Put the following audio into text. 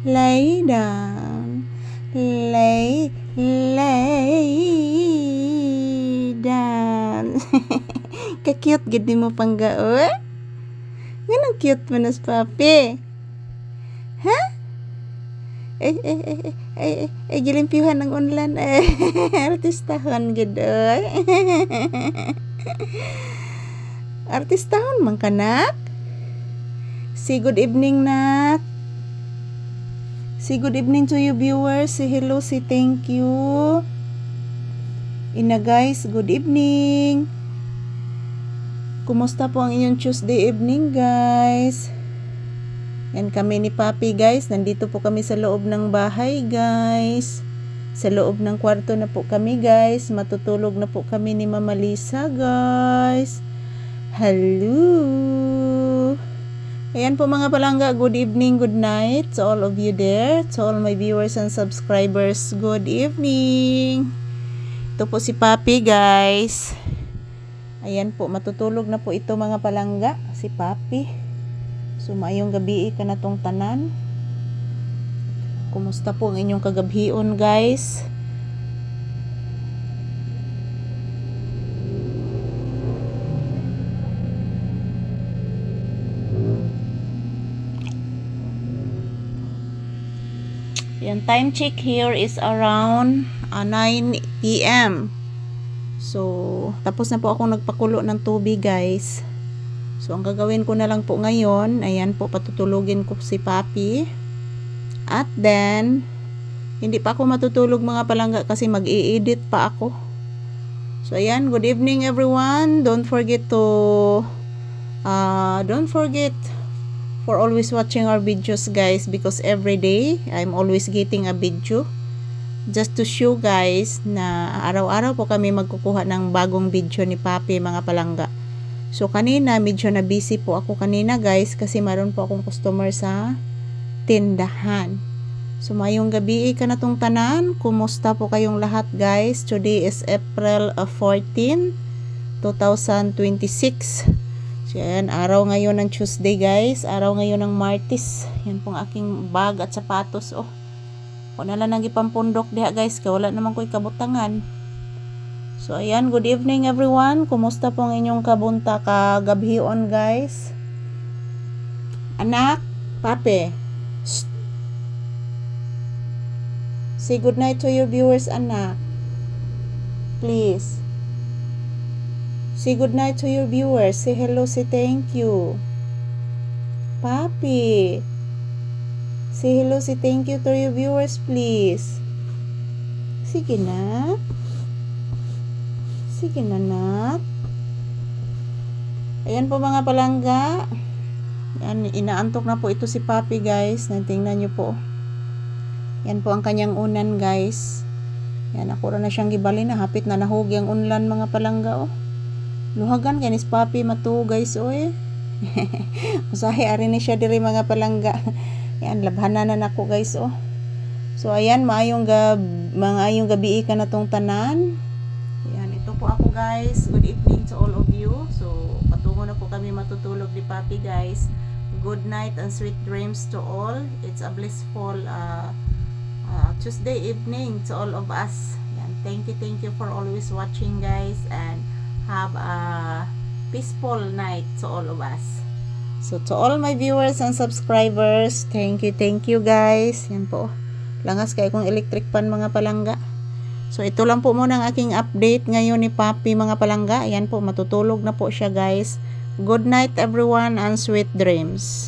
Lay down. Lay down. Ka-cute gid mo panggaoy. Nganong cute man as papi? Ha? Gilimpyuhan ng unlan. Artistahon gid oy. Artistahon man kanak. Say good evening, nak. Say good evening to you viewers. Say hello, say thank you. Ina guys, good evening. Kumusta po ang inyong Tuesday evening guys? Yan kami ni Papi guys. Nandito po kami sa loob ng bahay guys. Sa loob ng kwarto na po kami guys. Matutulog na po kami ni Mama Lisa guys. Hello. Ayan po mga palangga, good evening, good night to all of you there, to all my viewers and subscribers, good evening. Ito po si Papi guys. Ayan po, matutulog na po ito mga palangga, si Papi. So maayong gabi ka na tong tanan. Kumusta po ang inyong kagabhion guys? Yan, time check here is around 9 PM. So, tapos na po ako nagpakulo ng tubig guys. So, ang gagawin ko na lang po ngayon, ayan po, patutulugin ko si Papi. At then, hindi pa ako matutulog mga palangga kasi mag-i-edit pa ako. So, ayan, good evening everyone. Don't forget for always watching our videos guys, because every day I'm always getting a video just to show guys na araw-araw po kami magkukuha ng bagong video ni Papi mga palangga. So kanina medyo na busy po ako kanina guys kasi maroon po akong customer sa tindahan. So mayong gabi ka na tong tanan. Kumusta po kayong lahat guys? Today is April 14, 2026. So, yan, araw ngayon ng Tuesday guys. Araw ngayon ng Martes. Yan pong aking bag at sapatos. Oh, kung nalang nagipampundok diha guys. Wala naman ko'y kabutangan. So, ayan. Good evening everyone. Kumusta pong inyong kabunta kagabhion guys? Anak, Papi. Shh. Say good night to your viewers, anak. Please. Say good night to your viewers. Say hello, say thank you. Papi. Say hello, say thank you to your viewers, please. Sige na. Sige na, nak. Ayan po mga palangga. Yan, inaantok na po ito si Papi guys. Tingnan nyo po. Yan po ang kanyang unan guys. Yan, ako na siyang gibalin na. Hapit na nahugi ang unlan mga palangga oh. Luhagan kanis Papi matu guys oy. Usahay ari ni siya diri mga palangga. Yan labhanan na nako guys oh. So ayan maayong gabi ka na tong tanan. Yan ito po ako guys. Good evening to all of you. So patungo na po kami matutulog ni Papi guys. Good night and sweet dreams to all. It's a blissful Tuesday evening to all of us. Yan, thank you for always watching guys, and have a peaceful night to all of us. So to all my viewers and subscribers, thank you guys. Yan po. Langas kay kung electric pan mga palangga. So ito lang po muna ang aking update ngayon ni Papi mga palangga. Yan po, matutulog na po siya guys. Good night everyone and sweet dreams.